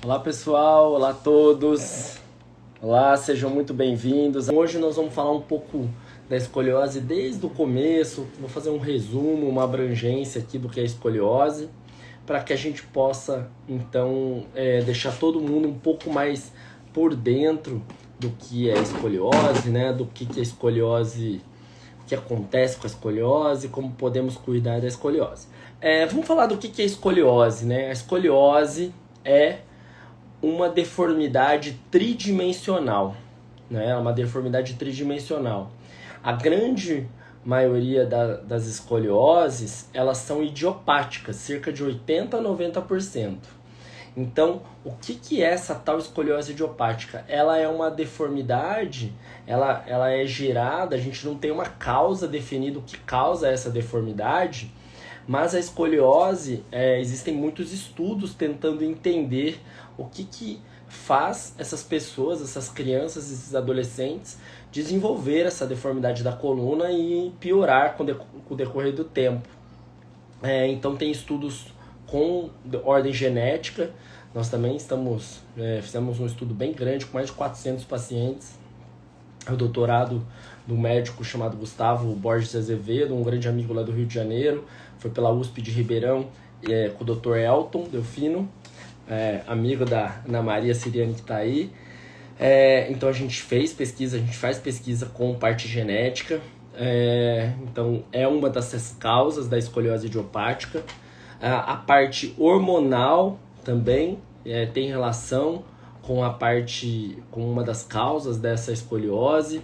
Olá pessoal, olá a todos. Olá, sejam muito bem-vindos. Hoje nós vamos falar um pouco da escoliose desde o começo. Vou fazer um resumo, uma abrangência aqui do que é escoliose, para que a gente possa então deixar todo mundo um pouco mais por dentro do que é escoliose, né? Do que é escoliose, o que acontece com a escoliose, como podemos cuidar da escoliose. Vamos falar do que é escoliose, né? A escoliose é uma deformidade tridimensional, né? Uma deformidade tridimensional. A grande maioria das escolioses, elas são idiopáticas, cerca de 80 a 90%. Então, o que é essa tal escoliose idiopática? Ela é uma deformidade, ela é gerada, a gente não tem uma causa definida o que causa essa deformidade, mas a escoliose, existem muitos estudos tentando entender o que faz essas pessoas, essas crianças, esses adolescentes desenvolver essa deformidade da coluna e piorar com o decorrer do tempo. Então tem estudos com ordem genética. Nós também fizemos um estudo bem grande com mais de 400 pacientes. O doutorado do médico chamado Gustavo Borges Azevedo, um grande amigo lá do Rio de Janeiro, foi pela USP de Ribeirão, com o Dr. Elton Delfino, amigo da Ana Maria Siriane que está aí. Então a gente faz pesquisa com parte genética. Então é uma dessas causas da escoliose idiopática. A parte hormonal também tem relação com uma das causas dessa escoliose,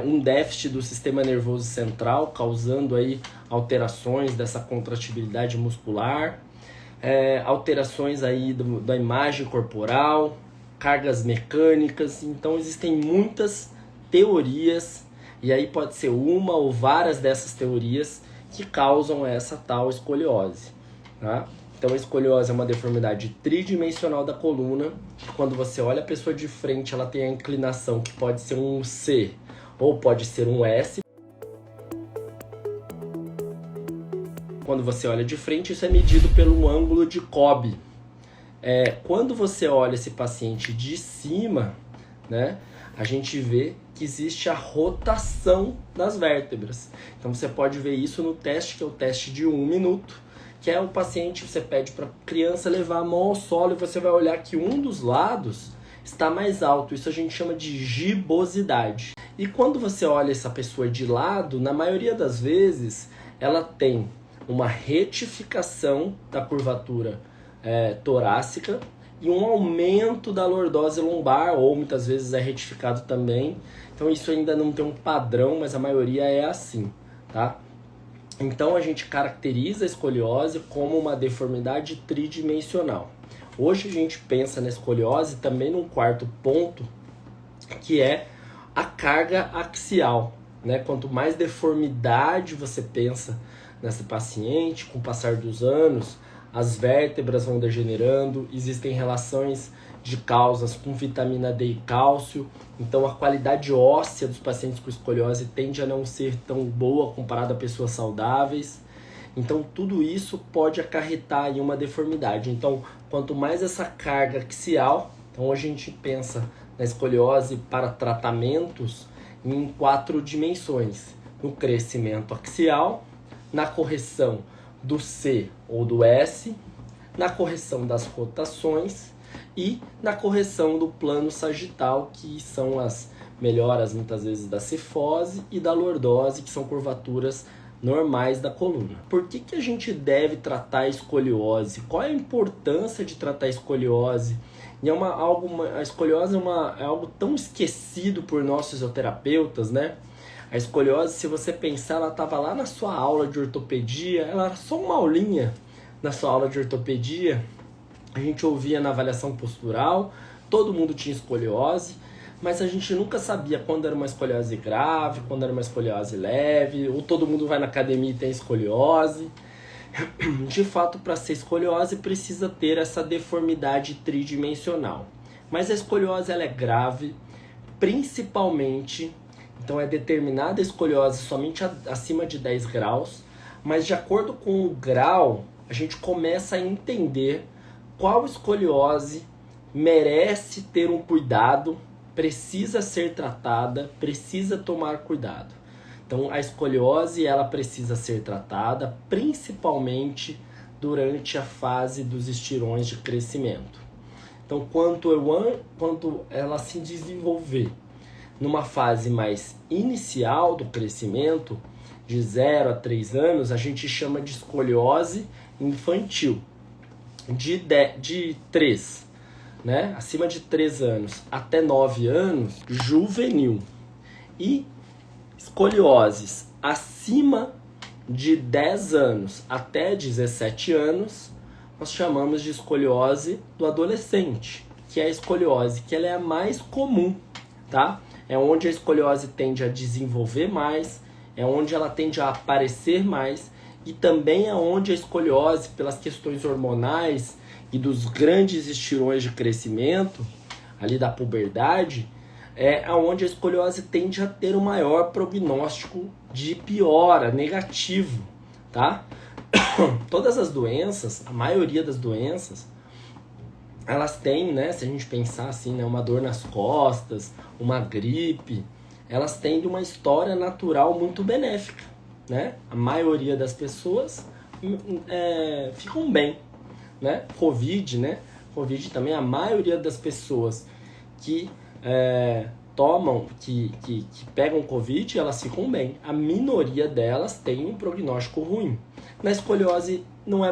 um déficit do sistema nervoso central, causando aí alterações dessa contratibilidade muscular, alterações aí da imagem corporal, cargas mecânicas. Então existem muitas teorias, e aí pode ser uma ou várias dessas teorias que causam essa tal escoliose, tá? Então a escoliose é uma deformidade tridimensional da coluna. Quando você olha a pessoa de frente, ela tem a inclinação que pode ser um C ou pode ser um S. Quando você olha de frente, isso é medido pelo ângulo de Cobb. Quando você olha esse paciente de cima, né, a gente vê que existe a rotação das vértebras. Então você pode ver isso no teste, que é o teste de 1 minuto. Que é o paciente, você pede para a criança levar a mão ao solo e você vai olhar que um dos lados está mais alto. Isso a gente chama de gibosidade. E quando você olha essa pessoa de lado, na maioria das vezes, ela tem uma retificação da curvatura torácica e um aumento da lordose lombar, ou muitas vezes é retificado também. Então isso ainda não tem um padrão, mas a maioria é assim, tá? Então a gente caracteriza a escoliose como uma deformidade tridimensional. Hoje a gente pensa na escoliose também num quarto ponto, que é a carga axial, né? Quanto mais deformidade você pensa nessa paciente, com o passar dos anos, as vértebras vão degenerando, existem relações de causas com vitamina D e cálcio. Então a qualidade óssea dos pacientes com escoliose tende a não ser tão boa comparada a pessoas saudáveis. Então tudo isso pode acarretar em uma deformidade. Então quanto mais essa carga axial, então hoje a gente pensa na escoliose para tratamentos em 4 dimensões: no crescimento axial, na correção do C ou do S, na correção das rotações e na correção do plano sagital, que são as melhoras muitas vezes da cifose e da lordose, que são curvaturas normais da coluna. Por que a gente deve tratar a escoliose? Qual é a importância de tratar a escoliose? E a escoliose é algo tão esquecido por nós fisioterapeutas, né? A escoliose, se você pensar, ela estava lá na sua aula de ortopedia, ela era só uma aulinha na sua aula de ortopedia. A gente ouvia na avaliação postural, todo mundo tinha escoliose, mas a gente nunca sabia quando era uma escoliose grave, quando era uma escoliose leve, ou todo mundo vai na academia e tem escoliose. De fato, para ser escoliose, precisa ter essa deformidade tridimensional. Mas a escoliose ela é grave, principalmente, então é determinada a escoliose somente acima de 10 graus, mas de acordo com o grau, a gente começa a entender qual escoliose merece ter um cuidado, precisa ser tratada, precisa tomar cuidado. Então, a escoliose ela precisa ser tratada principalmente durante a fase dos estirões de crescimento. Então, quando ela se desenvolver numa fase mais inicial do crescimento, de 0 a 3 anos, a gente chama de escoliose infantil. De 3, né? Acima de 3 anos até 9 anos, juvenil. E escolioses acima de 10 anos até 17 anos, nós chamamos de escoliose do adolescente, que é a escoliose que ela é a mais comum, tá? É onde a escoliose tende a desenvolver mais, é onde ela tende a aparecer mais, e também é onde a escoliose, pelas questões hormonais e dos grandes estirões de crescimento, ali da puberdade, é onde a escoliose tende a ter o maior prognóstico de piora, negativo, tá? Todas as doenças, a maioria das doenças, elas têm, né, se a gente pensar assim, né, uma dor nas costas, uma gripe, elas têm uma história natural muito benéfica, né? A maioria das pessoas ficam bem, né? Covid, né? Covid também, a maioria das pessoas que que pegam Covid, elas ficam bem. A minoria delas tem um prognóstico ruim. Na escoliose não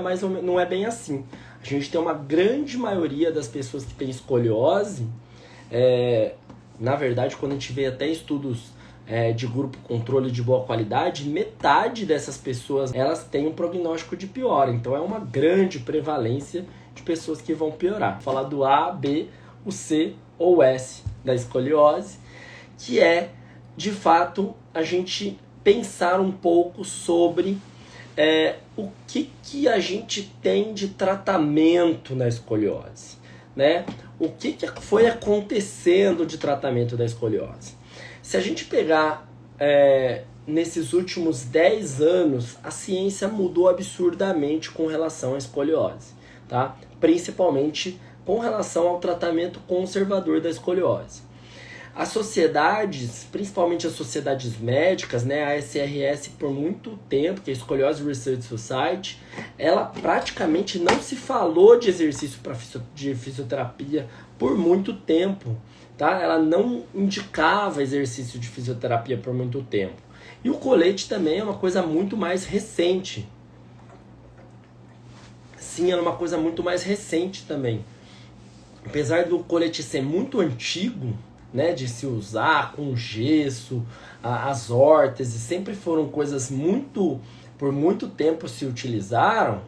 é bem assim. A gente tem uma grande maioria das pessoas que tem escoliose, na verdade, quando a gente vê até estudos de grupo controle de boa qualidade, metade dessas pessoas elas têm um prognóstico de piora. Então é uma grande prevalência de pessoas que vão piorar. Vou falar do A, B, o C ou o S da escoliose, que é, de fato, a gente pensar um pouco sobre o que a gente tem de tratamento na escoliose, né? O que foi acontecendo de tratamento da escoliose? Se a gente pegar nesses últimos 10 anos, a ciência mudou absurdamente com relação à escoliose, tá? Principalmente com relação ao tratamento conservador da escoliose. As sociedades, principalmente as sociedades médicas, né, a SRS por muito tempo, que é a Scoliose Research Society, ela praticamente não se falou de exercício de fisioterapia por muito tempo, tá? Ela não indicava exercício de fisioterapia por muito tempo. E o colete também é uma coisa muito mais recente. Sim, é uma coisa muito mais recente também. Apesar do colete ser muito antigo, né, de se usar com gesso, as órteses sempre foram coisas por muito tempo se utilizaram,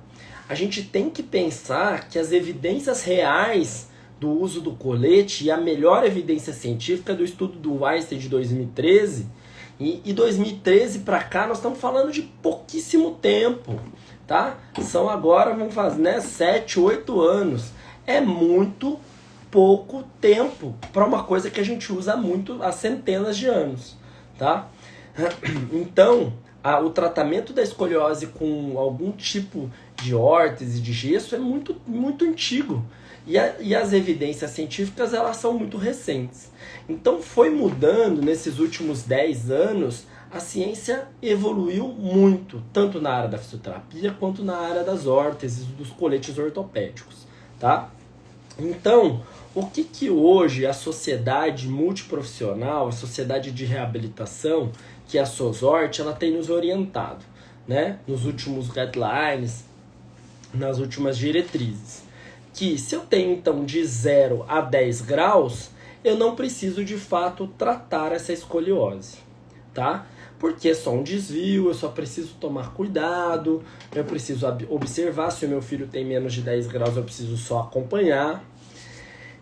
a gente tem que pensar que as evidências reais do uso do colete e a melhor evidência científica do estudo do Einstein de 2013, e 2013 para cá nós estamos falando de pouquíssimo tempo, tá? São agora, vamos fazer, né, 7, 8 anos. É muito pouco tempo para uma coisa que a gente usa há centenas de anos, tá? Então, o tratamento da escoliose com algum tipo de órtese, de gesso, é muito, muito antigo. E as evidências científicas, elas são muito recentes. Então, foi mudando nesses últimos 10 anos, a ciência evoluiu muito, tanto na área da fisioterapia, quanto na área das órteses, dos coletes ortopédicos, tá? Então, o que hoje a sociedade multiprofissional, a sociedade de reabilitação, que é a SOSORT, ela tem nos orientado, né? Nos últimos guidelines, nas últimas diretrizes. Que se eu tenho, então, de 0 a 10 graus, eu não preciso, de fato, tratar essa escoliose, tá? Porque é só um desvio, eu só preciso tomar cuidado, eu preciso observar. Se o meu filho tem menos de 10 graus, eu preciso só acompanhar.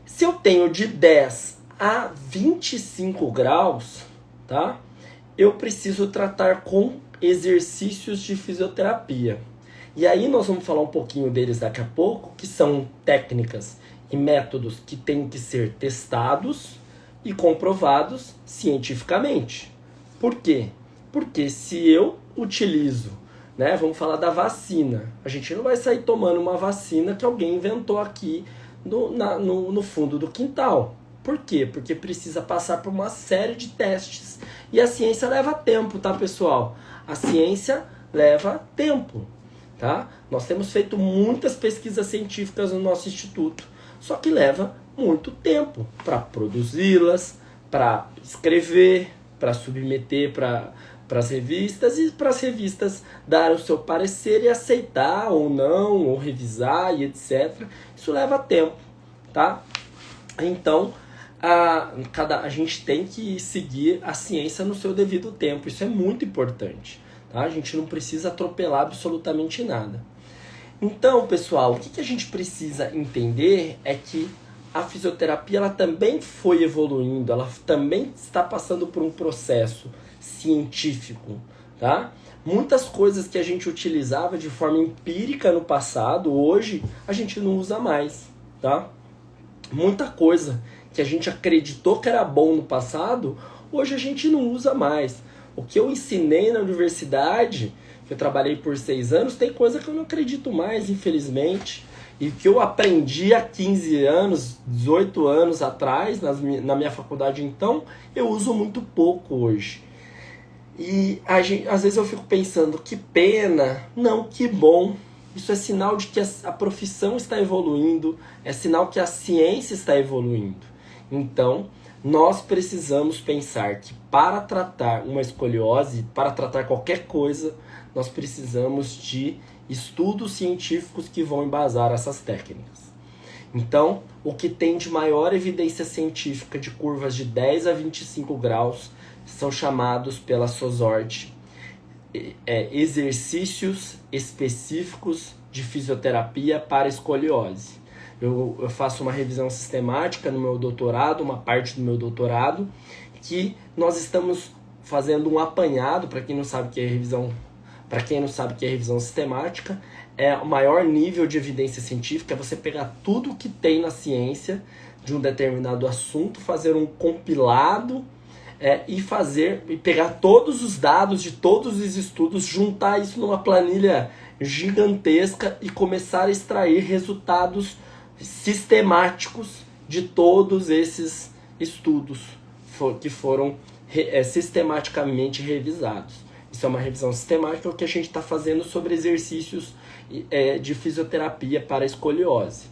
Se eu tenho de 10 a 25 graus, tá? Eu preciso tratar com exercícios de fisioterapia. E aí nós vamos falar um pouquinho deles daqui a pouco, que são técnicas e métodos que têm que ser testados e comprovados cientificamente. Por quê? Porque se eu utilizo, né, vamos falar da vacina, a gente não vai sair tomando uma vacina que alguém inventou aqui no fundo do quintal. Por quê? Porque precisa passar por uma série de testes. E a ciência leva tempo, tá, pessoal? A ciência leva tempo, tá? Nós temos feito muitas pesquisas científicas no nosso instituto, só que leva muito tempo para produzi-las, para escrever, para submeter para as revistas e para as revistas dar o seu parecer e aceitar ou não, ou revisar e etc. Isso leva tempo, tá? Então, a gente tem que seguir a ciência no seu devido tempo. Isso é muito importante, tá? A gente não precisa atropelar absolutamente nada. Então, pessoal, o que a gente precisa entender é que a fisioterapia ela também foi evoluindo, ela também está passando por um processo científico, tá? Muitas coisas que a gente utilizava de forma empírica no passado, hoje a gente não usa mais, tá? Muita coisa que a gente acreditou que era bom no passado, hoje a gente não usa mais. O que eu ensinei na universidade, que eu trabalhei por 6 anos, tem coisa que eu não acredito mais, infelizmente. E o que eu aprendi há 15 anos, 18 anos atrás, na minha faculdade então, eu uso muito pouco hoje. E às vezes eu fico pensando, que pena, não, que bom. Isso é sinal de que a profissão está evoluindo, é sinal que a ciência está evoluindo. Então, nós precisamos pensar que para tratar uma escoliose, para tratar qualquer coisa, nós precisamos de estudos científicos que vão embasar essas técnicas. Então, o que tem de maior evidência científica de curvas de 10 a 25 graus são chamados pela SOSORT exercícios específicos de fisioterapia para escoliose. Eu faço uma revisão sistemática no meu doutorado, uma parte do meu doutorado, que nós estamos fazendo um apanhado, para quem não sabe o que é revisão, para quem não sabe o que é revisão sistemática, é o maior nível de evidência científica, é você pegar tudo que tem na ciência de um determinado assunto, fazer um compilado e pegar todos os dados de todos os estudos, juntar isso numa planilha gigantesca e começar a extrair resultados sistemáticos de todos esses estudos que foram sistematicamente revisados. Isso é uma revisão sistemática, o que a gente está fazendo sobre exercícios de fisioterapia para escoliose.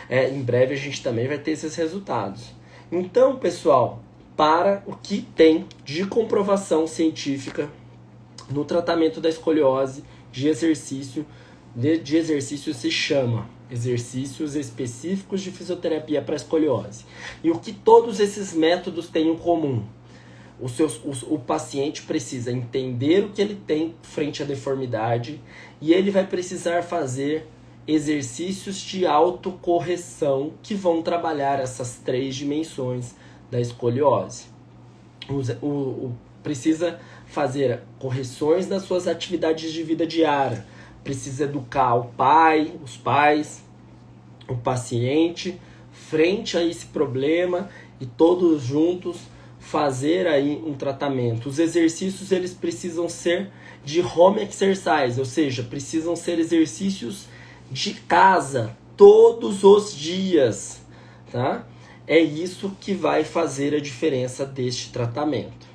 Em breve a gente também vai ter esses resultados. Então, pessoal, para o que tem de comprovação científica no tratamento da escoliose de exercício se chama exercícios específicos de fisioterapia para escoliose. E o que todos esses métodos têm em comum? O paciente precisa entender o que ele tem frente à deformidade e ele vai precisar fazer exercícios de autocorreção que vão trabalhar essas 3 dimensões da escoliose. Precisa fazer correções nas suas atividades de vida diária, precisa educar os pais, o paciente, frente a esse problema e todos juntos fazer aí um tratamento. Os exercícios eles precisam ser de home exercise, ou seja, precisam ser exercícios de casa todos os dias, tá? É isso que vai fazer a diferença deste tratamento.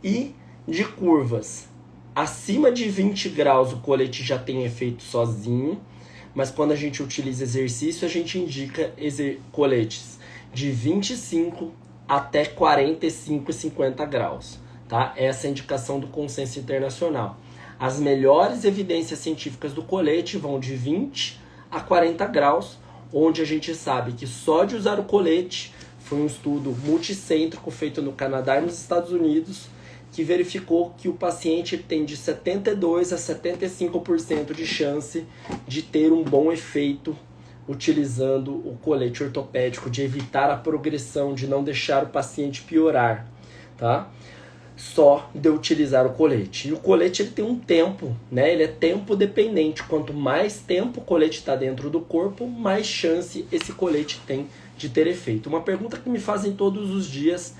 E de curvas acima de 20 graus o colete já tem efeito sozinho, mas quando a gente utiliza exercício, a gente indica coletes de 25 até 45 e 50 graus. Tá? Essa é a indicação do consenso internacional. As melhores evidências científicas do colete vão de 20 a 40 graus, onde a gente sabe que só de usar o colete, foi um estudo multicêntrico feito no Canadá e nos Estados Unidos, que verificou que o paciente tem de 72% a 75% de chance de ter um bom efeito utilizando o colete ortopédico, de evitar a progressão, de não deixar o paciente piorar, tá? Só de utilizar o colete. E o colete ele tem um tempo, né? Ele é tempo dependente. Quanto mais tempo o colete está dentro do corpo, mais chance esse colete tem de ter efeito. Uma pergunta que me fazem todos os dias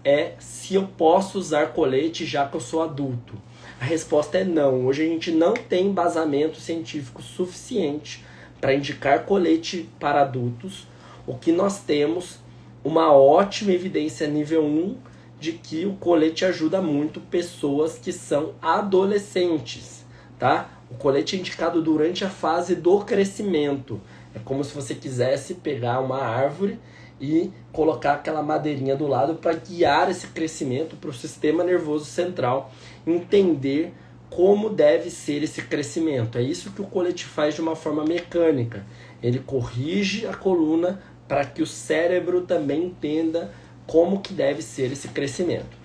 é se eu posso usar colete já que eu sou adulto. A resposta é não. Hoje a gente não tem embasamento científico suficiente para indicar colete para adultos, o que nós temos uma ótima evidência nível 1 de que o colete ajuda muito pessoas que são adolescentes, tá? O colete é indicado durante a fase do crescimento. É como se você quisesse pegar uma árvore e colocar aquela madeirinha do lado para guiar esse crescimento para o sistema nervoso central entender como deve ser esse crescimento. É isso que o colete faz de uma forma mecânica. Ele corrige a coluna para que o cérebro também entenda como que deve ser esse crescimento.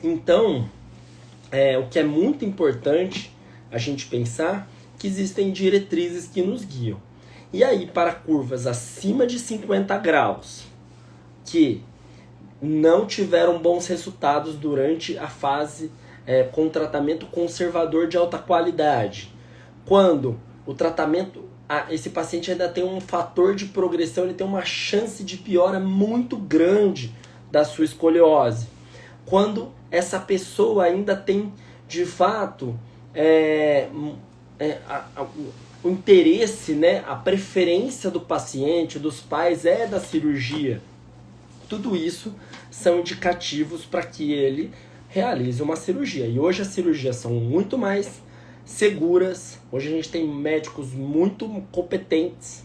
Então, o que é muito importante a gente pensar que existem diretrizes que nos guiam. E aí, para curvas acima de 50 graus, que não tiveram bons resultados durante a fase com tratamento conservador de alta qualidade, quando o tratamento, esse paciente ainda tem um fator de progressão, ele tem uma chance de piora muito grande da sua escoliose. Quando essa pessoa ainda tem, de fato, o interesse, né, a preferência do paciente, dos pais é da cirurgia. Tudo isso são indicativos para que ele realize uma cirurgia. E hoje as cirurgias são muito mais seguras. Hoje a gente tem médicos muito competentes,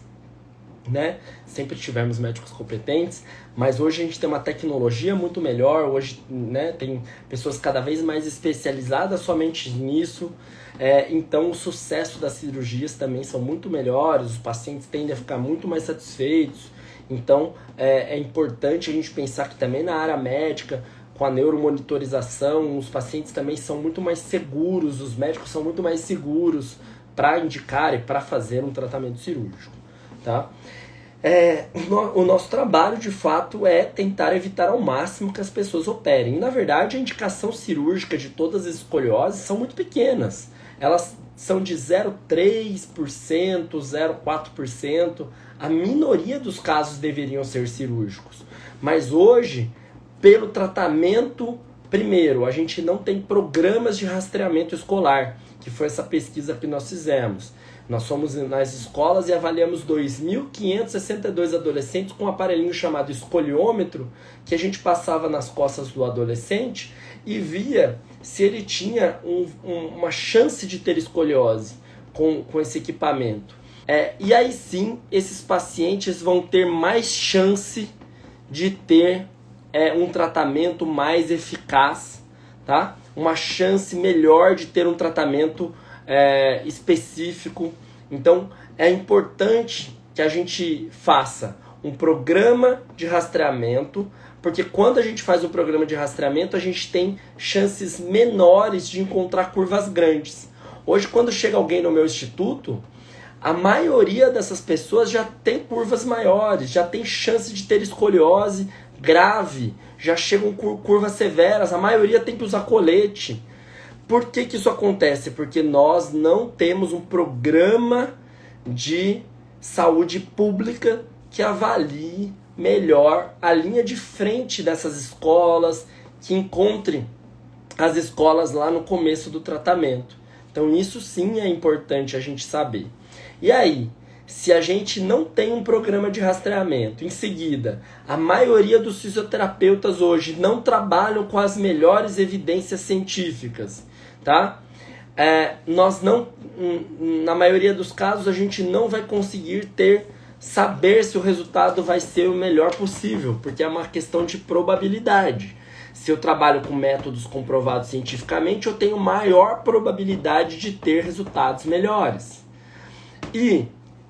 né? Sempre tivemos médicos competentes, mas hoje a gente tem uma tecnologia muito melhor. Hoje, né, tem pessoas cada vez mais especializadas somente nisso. Então o sucesso das cirurgias também são muito melhores. Os pacientes tendem a ficar muito mais satisfeitos. Então é importante a gente pensar que também na área médica, com a neuromonitorização, os pacientes também são muito mais seguros, os médicos são muito mais seguros para indicar e para fazer um tratamento cirúrgico, tá? O nosso trabalho, de fato, é tentar evitar ao máximo que as pessoas operem. E, na verdade, a indicação cirúrgica de todas as escolioses são muito pequenas. Elas são de 0,3%, 0,4%. A minoria dos casos deveriam ser cirúrgicos. Mas hoje, pelo tratamento, primeiro, a gente não tem programas de rastreamento escolar, que foi essa pesquisa que nós fizemos. Nós fomos nas escolas e avaliamos 2.562 adolescentes com um aparelhinho chamado escoliômetro, que a gente passava nas costas do adolescente e via se ele tinha uma chance de ter escoliose com esse equipamento. E aí sim, esses pacientes vão ter mais chance de ter um tratamento mais eficaz, tá? Uma chance melhor de ter um tratamento específico. Então é importante que a gente faça um programa de rastreamento, porque quando a gente faz um programa de rastreamento a gente tem chances menores de encontrar curvas grandes. Hoje, quando chega alguém no meu instituto, a maioria dessas pessoas já tem curvas maiores, já tem chance de ter escoliose grave, já chegam com curvas severas, a maioria tem que usar colete. Por que isso acontece? Porque nós não temos um programa de saúde pública que avalie melhor a linha de frente dessas escolas, que encontre as escolas lá no começo do tratamento. Então isso sim é importante a gente saber. E aí, se a gente não tem um programa de rastreamento, em seguida, a maioria dos fisioterapeutas hoje não trabalham com as melhores evidências científicas, tá? Nós não, na maioria dos casos, a gente não vai conseguir saber se o resultado vai ser o melhor possível, porque é uma questão de probabilidade. Se eu trabalho com métodos comprovados cientificamente, eu tenho maior probabilidade de ter resultados melhores. E,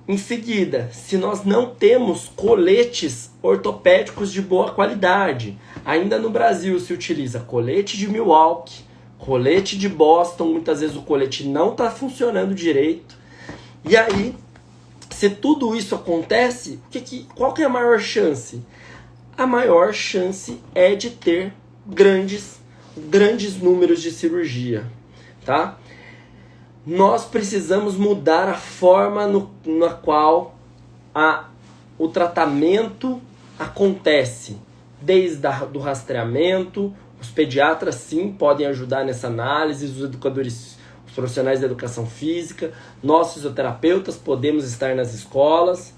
em seguida, se nós não temos coletes ortopédicos de boa qualidade, ainda no Brasil se utiliza colete de Milwaukee, colete de Boston, muitas vezes o colete não está funcionando direito. E aí, se tudo isso acontece, qual que é a maior chance? A maior chance é de ter grandes números de cirurgia, tá? Nós precisamos mudar a forma na qual o tratamento acontece, desde do rastreamento. Os pediatras sim podem ajudar nessa análise, os profissionais da educação física, nós fisioterapeutas podemos estar nas escolas.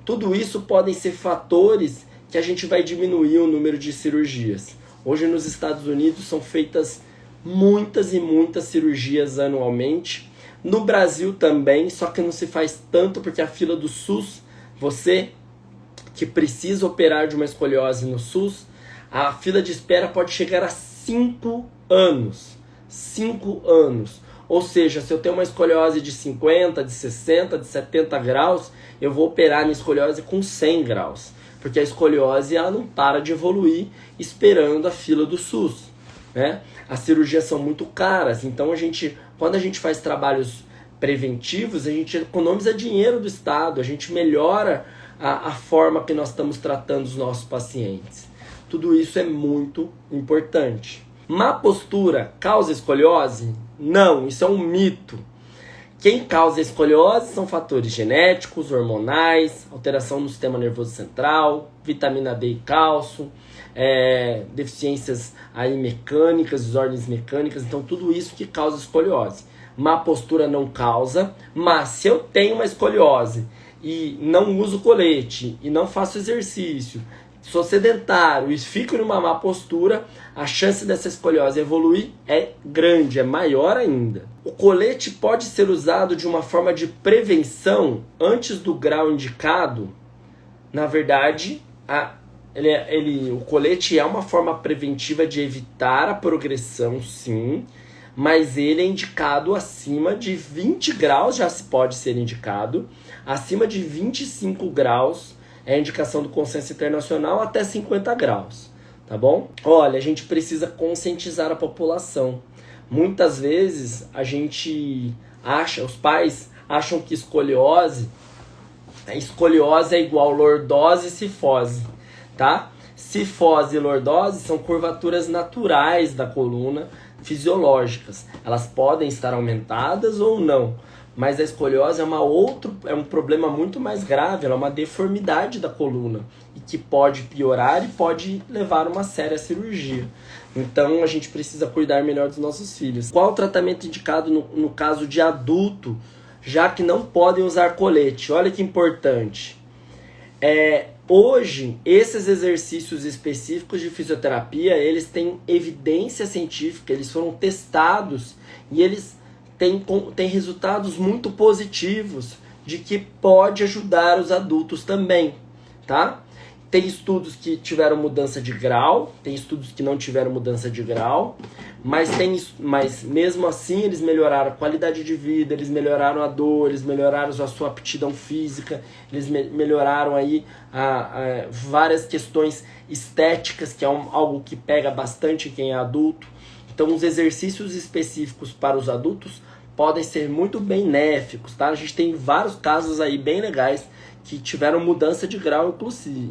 Tudo isso podem ser fatores que a gente vai diminuir o número de cirurgias. Hoje nos Estados Unidos são feitas muitas e muitas cirurgias anualmente. No Brasil também, só que não se faz tanto porque a fila do SUS, você que precisa operar de uma escoliose no SUS, a fila de espera pode chegar a 5 anos. 5 anos. Ou seja, se eu tenho uma escoliose de 50, de 60, de 70 graus, eu vou operar minha escoliose com 100 graus. Porque a escoliose ela não para de evoluir esperando a fila do SUS, né? As cirurgias são muito caras, então quando a gente faz trabalhos preventivos, a gente economiza dinheiro do Estado, a gente melhora a forma que nós estamos tratando os nossos pacientes. Tudo isso é muito importante. Má postura causa escoliose? Não, isso é um mito. Quem causa escoliose são fatores genéticos, hormonais, alteração no sistema nervoso central, vitamina D e cálcio, deficiências aí mecânicas, desordens mecânicas, então tudo isso que causa escoliose. Má postura não causa, mas se eu tenho uma escoliose e não uso colete e não faço exercício, sou sedentário e fico numa má postura, a chance dessa escoliose evoluir é grande, é maior ainda. O colete pode ser usado de uma forma de prevenção antes do grau indicado. Na verdade, o colete é uma forma preventiva de evitar a progressão, sim, mas ele é indicado acima de 20 graus, já se pode ser indicado, acima de 25 graus, é a indicação do consenso internacional, até 50 graus, tá bom? Olha, a gente precisa conscientizar a população. Muitas vezes os pais acham que escoliose é igual lordose e cifose, tá? Cifose e lordose são curvaturas naturais da coluna, fisiológicas. Elas podem estar aumentadas ou não. Mas a escoliose é um problema muito mais grave, ela é uma deformidade da coluna e que pode piorar e pode levar a uma séria cirurgia. Então a gente precisa cuidar melhor dos nossos filhos. Qual o tratamento indicado no caso de adulto, já que não podem usar colete? Olha que importante. Hoje, esses exercícios específicos de fisioterapia, eles têm evidência científica, eles foram testados e eles tem resultados muito positivos de que pode ajudar os adultos também, tá? Tem estudos que tiveram mudança de grau, tem estudos que não tiveram mudança de grau, mas mesmo assim eles melhoraram a qualidade de vida, eles melhoraram a dor, eles melhoraram a sua aptidão física, eles melhoraram aí várias questões estéticas, que é algo que pega bastante quem é adulto. Então os exercícios específicos para os adultos podem ser muito benéficos, tá? A gente tem vários casos aí bem legais que tiveram mudança de grau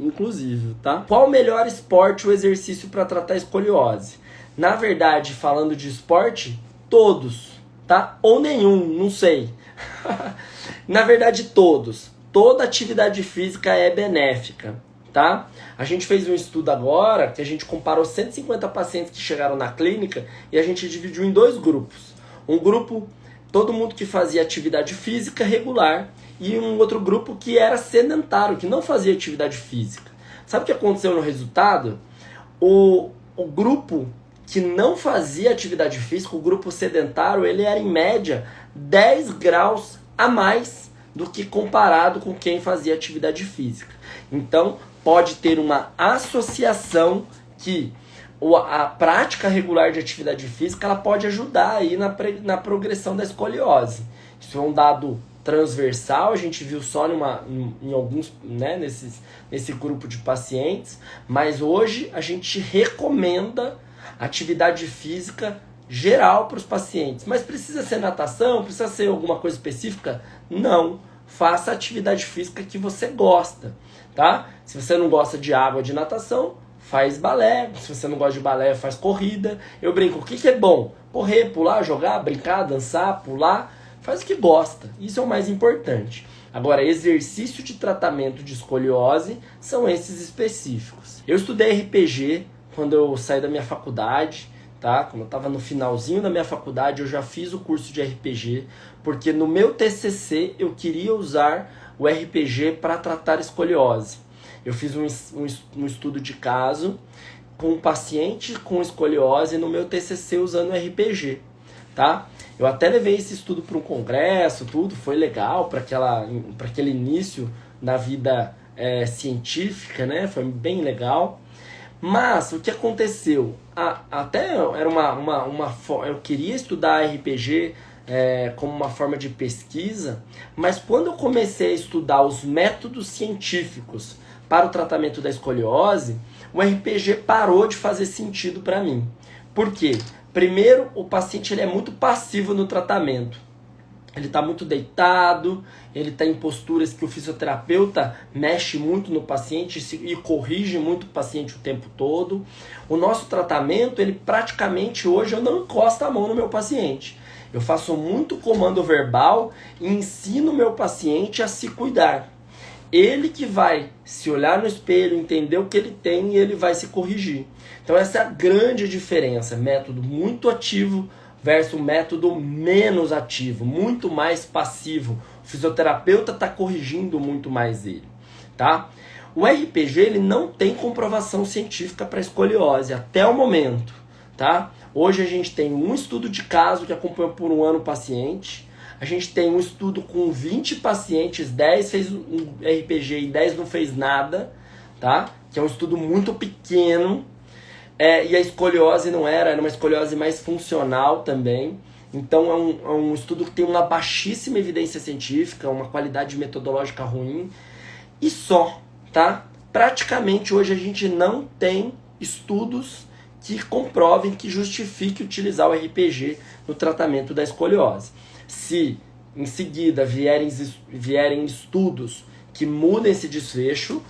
inclusive, tá? Qual o melhor esporte ou exercício para tratar escoliose? Na verdade, falando de esporte, todos, tá? Ou nenhum, não sei. Na verdade, todos. Toda atividade física é benéfica, tá? A gente fez um estudo agora que a gente comparou 150 pacientes que chegaram na clínica e a gente dividiu em 2 grupos. Um grupo, todo mundo que fazia atividade física regular, e um outro grupo que era sedentário, que não fazia atividade física. Sabe o que aconteceu no resultado? O grupo que não fazia atividade física, o grupo sedentário, ele era em média 10 graus a mais do que comparado com quem fazia atividade física. Então, pode ter uma associação que a prática regular de atividade física ela pode ajudar aí na progressão da escoliose. Isso é um dado transversal, a gente viu só em alguns, né, nesse grupo de pacientes, mas hoje a gente recomenda atividade física geral para os pacientes. Mas precisa ser natação? Precisa ser alguma coisa específica? Não. Faça a atividade física que você gosta, tá? Se você não gosta de água, de natação, faz balé. Se você não gosta de balé, faz corrida. Eu brinco, o que é bom? Correr, pular, jogar, brincar, dançar, pular. Faz o que gosta. Isso é o mais importante. Agora, exercício de tratamento de escoliose são esses específicos. Eu estudei RPG quando eu saí da minha faculdade. tá? Como eu estava no finalzinho da minha faculdade, eu já fiz o curso de RPG, porque no meu TCC eu queria usar o RPG para tratar escoliose. Eu fiz um estudo de caso com um paciente com escoliose no meu TCC usando o RPG, tá? Eu até levei esse estudo para um congresso, tudo, foi legal para aquele início da vida científica, né? Foi bem legal. Mas o que aconteceu? Até era eu queria estudar RPG como uma forma de pesquisa, mas quando eu comecei a estudar os métodos científicos para o tratamento da escoliose, o RPG parou de fazer sentido para mim. Por quê? Primeiro, o paciente ele é muito passivo no tratamento. Ele está muito deitado, ele está em posturas que o fisioterapeuta mexe muito no paciente e corrige muito o paciente o tempo todo. O nosso tratamento, ele praticamente hoje eu não encosto a mão no meu paciente. Eu faço muito comando verbal e ensino o meu paciente a se cuidar. Ele que vai se olhar no espelho, entender o que ele tem e ele vai se corrigir. Então essa é a grande diferença, método muito ativo versus método menos ativo, muito mais passivo. O fisioterapeuta está corrigindo muito mais ele, tá? O RPG ele não tem comprovação científica para escoliose até o momento, tá? Hoje a gente tem um estudo de caso que acompanhou por um ano o paciente. A gente tem um estudo com 20 pacientes, 10 fez um RPG e 10 não fez nada, tá? Que é um estudo muito pequeno. E a escoliose não era uma escoliose mais funcional também. Então é um estudo que tem uma baixíssima evidência científica, uma qualidade metodológica ruim. E só, tá? Praticamente hoje a gente não tem estudos que comprovem, que justifiquem utilizar o RPG no tratamento da escoliose. Se em seguida vierem estudos que mudem esse desfecho,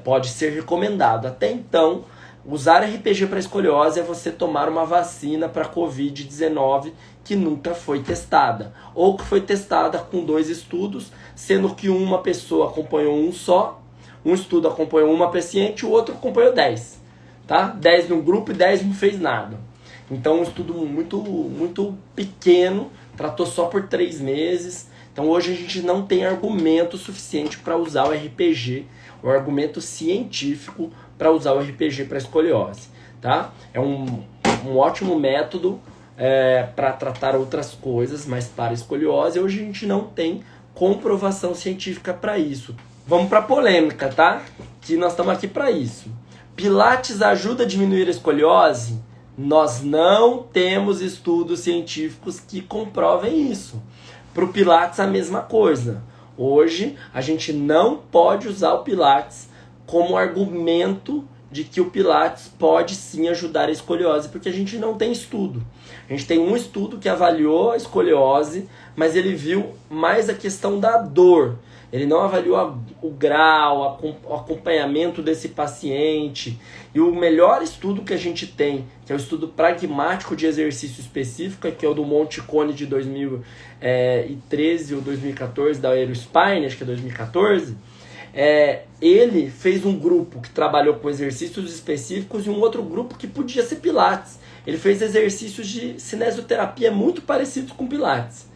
pode ser recomendado. Até então, usar RPG para escoliose é você tomar uma vacina para Covid-19 que nunca foi testada. Ou que foi testada com 2 estudos, sendo que uma pessoa acompanhou um só, um estudo acompanhou uma paciente e o outro acompanhou 10. Tá? 10 num grupo e 10 não fez nada. Então um estudo muito pequeno, tratou só por 3 meses. Então hoje a gente não tem argumento suficiente para usar o RPG, o argumento científico para usar o RPG para escoliose. Tá? É um ótimo método para tratar outras coisas, mas para escoliose hoje a gente não tem comprovação científica para isso. Vamos para a polêmica, tá? Que nós estamos aqui para isso. Pilates ajuda a diminuir a escoliose? Nós não temos estudos científicos que comprovem isso. Para o Pilates a mesma coisa. Hoje a gente não pode usar o Pilates como argumento de que o Pilates pode sim ajudar a escoliose, porque a gente não tem estudo. A gente tem um estudo que avaliou a escoliose, mas ele viu mais a questão da dor. Ele não avaliou o grau, o acompanhamento desse paciente. E o melhor estudo que a gente tem, que é o estudo pragmático de exercício específico, que é o do Monte Cone de 2013 ou 2014, da Aerospine, acho que é 2014, ele fez um grupo que trabalhou com exercícios específicos e um outro grupo que podia ser Pilates. Ele fez exercícios de cinesioterapia muito parecidos com Pilates.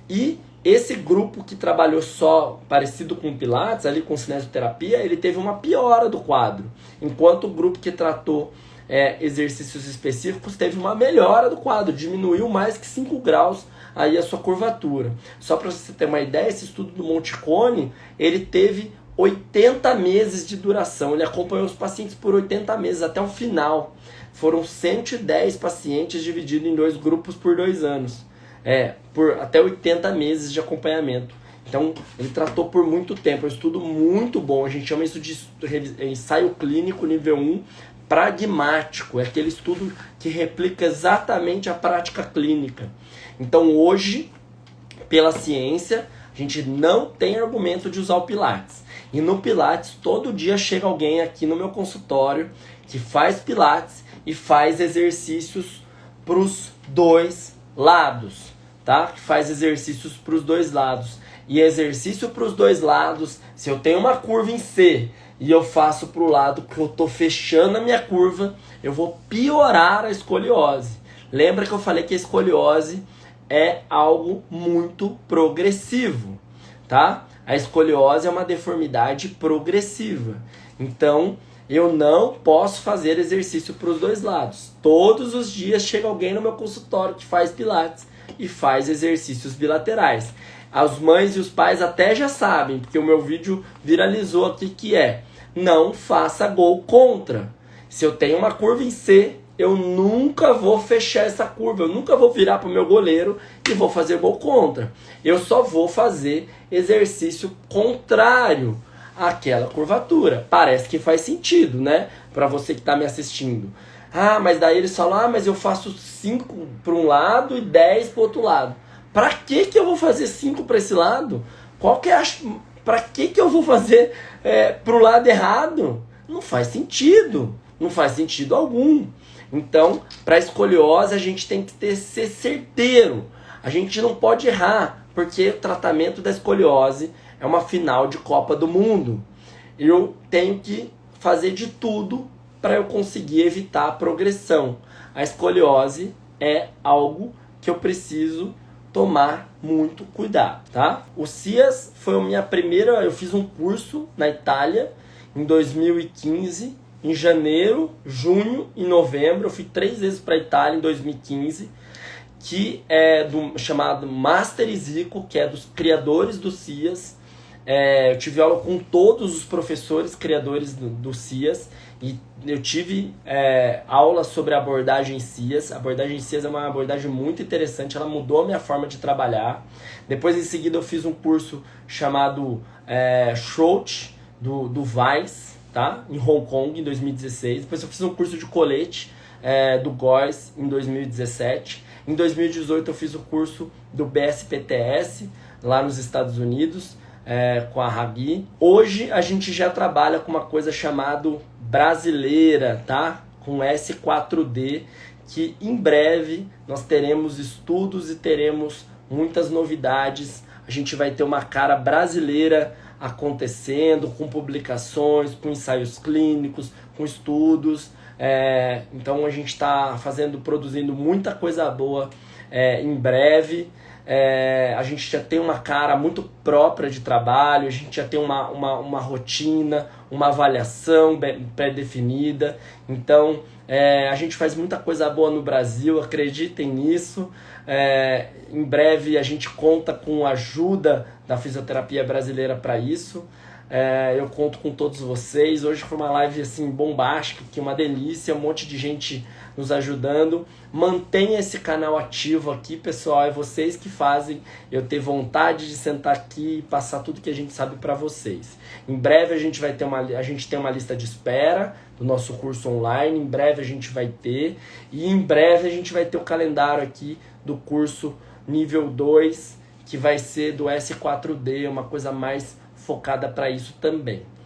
E esse grupo que trabalhou só parecido com Pilates, ali com cinesioterapia, ele teve uma piora do quadro. Enquanto o grupo que tratou exercícios específicos teve uma melhora do quadro, diminuiu mais que 5 graus aí a sua curvatura. Só para você ter uma ideia, esse estudo do Monte Cone, ele teve 80 meses de duração. Ele acompanhou os pacientes por 80 meses, até o final. Foram 110 pacientes divididos em 2 grupos por 2 anos. Por até 80 meses de acompanhamento. Então, ele tratou por muito tempo. É um estudo muito bom. A gente chama isso de ensaio clínico nível 1 pragmático. É aquele estudo que replica exatamente a prática clínica. Então, hoje, pela ciência, a gente não tem argumento de usar o Pilates. E no Pilates, todo dia chega alguém aqui no meu consultório que faz Pilates e faz exercícios para os 2 lados, tá? Que faz exercícios para os 2 lados. E exercício para os 2 lados, se eu tenho uma curva em C e eu faço para o lado que eu estou fechando a minha curva, eu vou piorar a escoliose. Lembra que eu falei que a escoliose é algo muito progressivo, tá? A escoliose é uma deformidade progressiva. Então, eu não posso fazer exercício para os dois lados. Todos os dias chega alguém no meu consultório que faz pilates e faz exercícios bilaterais. As mães e os pais até já sabem, porque o meu vídeo viralizou aqui, que é: não faça gol contra. Se eu tenho uma curva em C, eu nunca vou fechar essa curva, eu nunca vou virar para o meu goleiro e vou fazer gol contra. Eu só vou fazer exercício contrário àquela curvatura. Parece que faz sentido, né? Para você que está me assistindo. Ah, mas daí eles falam: ah, mas eu faço 5 para um lado e 10 para o outro lado. Para que eu vou fazer 5 para esse lado? Para que eu vou fazer para o lado errado? Não faz sentido. Não faz sentido algum. Então, para escoliose, a gente tem que ser certeiro. A gente não pode errar, porque o tratamento da escoliose é uma final de Copa do Mundo. Eu tenho que fazer de tudo para eu conseguir evitar a progressão. A escoliose é algo que eu preciso tomar muito cuidado, tá? O CIAS foi a minha primeira... Eu fiz um curso na Itália em 2015... Em janeiro, junho e novembro, eu fui 3 vezes para a Itália em 2015, que é chamado Master Zico, que é dos criadores do CIAS. Eu tive aula com todos os professores criadores do CIAS, e eu tive aula sobre a abordagem CIAS. A abordagem CIAS é uma abordagem muito interessante, ela mudou a minha forma de trabalhar. Depois, em seguida, eu fiz um curso chamado Schultz, do Weiss, tá? Em Hong Kong, em 2016. Depois eu fiz um curso de colete do Góes em 2017. Em 2018 eu fiz o curso do BSPTS lá nos Estados Unidos, com a Rabi. Hoje a gente já trabalha com uma coisa chamada brasileira, tá? Com S4D, que em breve nós teremos estudos e teremos muitas novidades. A gente vai ter uma cara brasileira acontecendo, com publicações, com ensaios clínicos, com estudos. Então a gente está produzindo muita coisa boa em breve. A gente já tem uma cara muito própria de trabalho, a gente já tem uma rotina, uma avaliação pré-definida. Então a gente faz muita coisa boa no Brasil, acreditem nisso. Em breve a gente conta com a ajuda da fisioterapia brasileira para isso. Eu conto com todos vocês. Hoje foi uma live assim bombástica, que uma delícia, um monte de gente nos ajudando. Mantenha esse canal ativo aqui, pessoal. É vocês que fazem eu ter vontade de sentar aqui e passar tudo que a gente sabe para vocês. Em breve a gente tem uma lista de espera do nosso curso online. Em breve a gente vai ter. E em breve a gente vai ter o calendário aqui do curso nível 2, que vai ser do S4D, uma coisa mais focada para isso também.